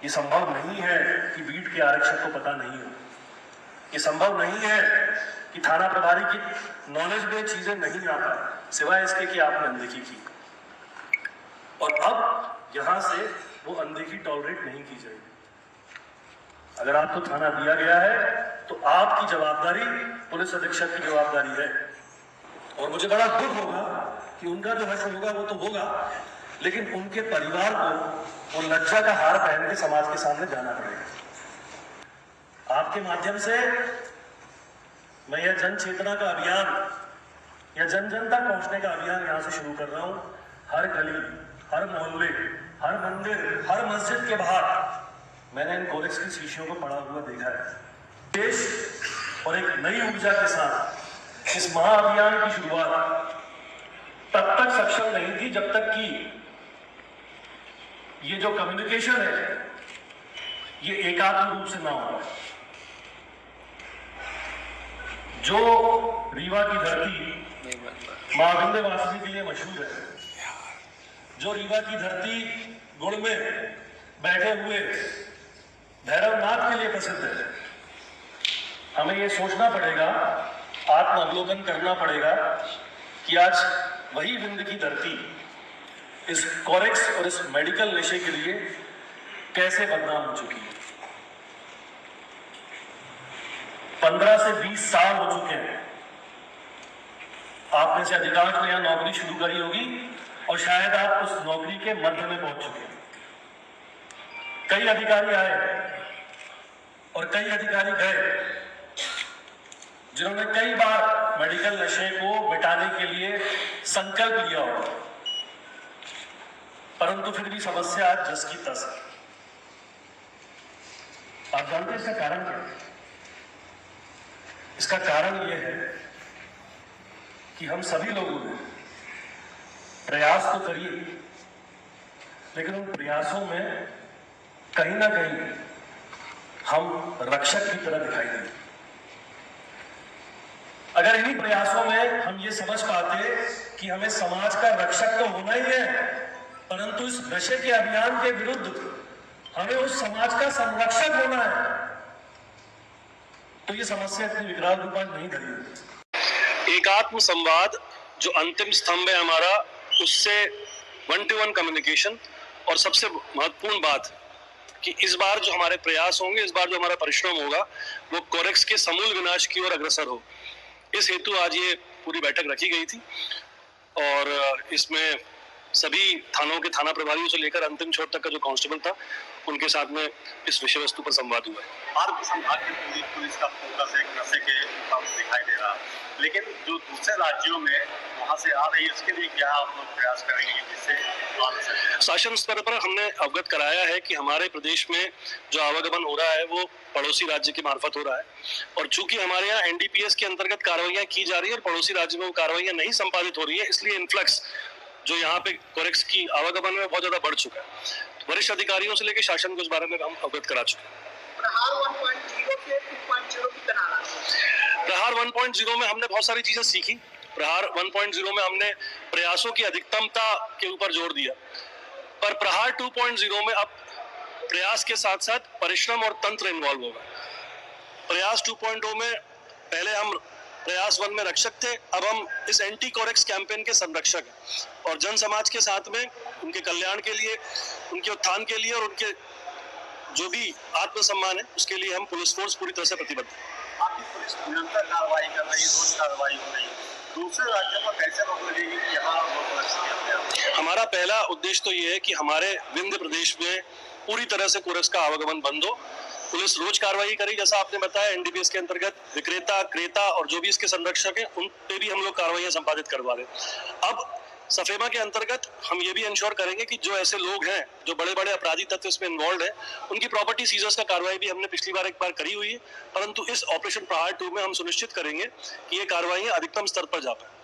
ये संभव नहीं है कि बीट के आरक्षक को पता नहीं हो। ये संभव नहीं है कि थाना प्रभारी की नॉलेज में चीजें नहीं आता, सिवाय इसके कि आपने अनदेखी की। और अब यहां से वो अनदेखी टॉलरेट नहीं की जाएगी। अगर आपको थाना दिया गया है तो आपकी जवाबदारी पुलिस अधीक्षक की जवाबदारी है। और मुझे बड़ा दुख होगा कि उनका जो हक होगा वो तो होगा, लेकिन उनके परिवार को वो लज्जा का हार पहन के समाज के सामने जाना पड़ेगा। आपके माध्यम से मैं यह जन चेतना का अभियान या जन जन तक पहुंचने का अभियान यहां से शुरू कर रहा हूं। हर गली, हर मोहल्ले, हर मंदिर, हर मस्जिद के बाहर मैंने इन कोरेक्स की शीशियों को पड़ा हुआ देखा है। देश और एक नई ऊर्जा के साथ इस महाअभियान की शुरुआत तब तक सक्षम नहीं थी जब तक कि ये जो कम्युनिकेशन है ये एकात्म रूप से ना हो। जो रीवा की धरती मां विंध्यवासिनी के लिए मशहूर है, जो रीवा की धरती गुड़ में बैठे हुए भैरवनाथ के लिए प्रसिद्ध है, हमें यह सोचना पड़ेगा, आत्म अवलोकन करना पड़ेगा कि आज वही विंध्य की धरती इस कोरेक्स और इस मेडिकल नशे के लिए कैसे बदनाम हो चुकी है। 15 से 20 साल हो चुके हैं। आपने से अधिकांश ने यहां नौकरी शुरू करी होगी और शायद आप उस नौकरी के मध्य में पहुंच चुके हैं। कई अधिकारी आए और कई अधिकारी गए जिन्होंने कई बार मेडिकल नशे को मिटाने के लिए संकल्प लिया हो, परंतु फिर भी समस्या आज जस की तस है। आप जानते हैं इसका कारण क्या है? इसका कारण यह है कि हम सभी लोगों ने प्रयास तो करिए, लेकिन उन प्रयासों में कहीं ना कहीं हम रक्षक की तरह दिखाई दें। अगर इन्हीं प्रयासों में हम ये समझ पाते कि हमें समाज का रक्षक तो होना ही है, परंतु इस नशे के अभियान के विरुद्ध हमें उस समाज का संरक्षक होना है, तो ये समस्या इतनी विकराल रूप नहीं धरी होती। एकात्म संवाद जो अंतिम स्तंभ है हमारा, उससे 1-to-1 कम्युनिकेशन, और सबसे महत्वपूर्ण बात कि इस बार जो हमारे प्रयास होंगे, इस बार जो हमारा परिश्रम होगा, वो कोरेक्स के समूल विनाश की ओर अग्रसर हो। इस हेतु आज ये पूरी बैठक रखी गई थी और इसमें सभी थानों के थाना प्रभारियों से लेकर अंतिम छोर तक का जो कांस्टेबल था, उनके साथ में इस विषय वस्तु पर संवाद हुआ है। संभाग की पूरी पुलिस का फोकस एक नशे के ऊपर दिखाई दे रहा, लेकिन जो दूसरे राज्यों में वहां से आ रही है, उसके लिए क्या आप लोग प्रयास करेंगे जिससे शासन स्तर पर हमने अवगत कराया है कि हमारे प्रदेश में जो आवागमन हो रहा है वो पड़ोसी राज्य के मार्फत हो रहा है, और चूंकि हमारे यहाँ एनडीपीएस के अंतर्गत कार्रवाइयां की जा रही है और पड़ोसी राज्य में वो कार्रवाइयां नहीं संपादित हो रही है, इसलिए इन्फ्लक्स जो यहाँ पे कोरेक्स की आवागमन में बहुत ज्यादा बढ़ चुका है। वरिष्ठ अधिकारियों से लेकर शासन को इस बारे में हम अवगत करा चुके हैं। प्रहार 1.0 से 2.0 की तरह प्रहार 1.0 में हमने बहुत सारी चीजें सीखी। प्रहार 1.0 में हमने प्रयासों की अधिकतमता के ऊपर जोर दिया, पर प्रहार 2.0 में अब प्रयास के साथ साथ परिश्रम और तंत्र इन्वॉल्व होगा। प्रयास 2.0 में पहले हम प्रयास 1 में रक्षक थे, अब हम इस एंटी कोरेक्स कैंपेन के संरक्षक हैं और जन समाज के साथ में उनके कल्याण के लिए, उनके उत्थान के लिए और उनके जो भी आत्मसम्मान है उसके लिए हम पुलिस फोर्स पूरी तरह से प्रतिबद्ध है। आपकी पुलिस निरंतर कार्रवाई कर रही है, रोज कार्रवाई हो रही है, दूसरे राज्यों पर कैसे रोक लगेगी कि यहाँ? हमारा पहला उद्देश्य तो ये है कि हमारे विंध्य प्रदेश में पूरी तरह से कोरेक्स का आवागमन बंद हो। पुलिस रोज कार्रवाई करी, जैसा आपने बताया एनडीपीएस के अंतर्गत विक्रेता, क्रेता और जो भी इसके संरक्षक हैं उन पे भी हम लोग कार्रवाइयां संपादित करवा रहे हैं। अब सफेमा के अंतर्गत हम ये भी इंश्योर करेंगे कि जो ऐसे लोग हैं जो बड़े बड़े अपराधी तत्व इसमें इन्वॉल्व हैं, उनकी प्रॉपर्टी सीजर्स का कार्रवाई भी हमने पिछली बार एक बार करी हुई है, परंतु इस ऑपरेशन प्रहार 2 में हम सुनिश्चित करेंगे कि ये कार्रवाइयां अधिकतम स्तर पर जा पाए।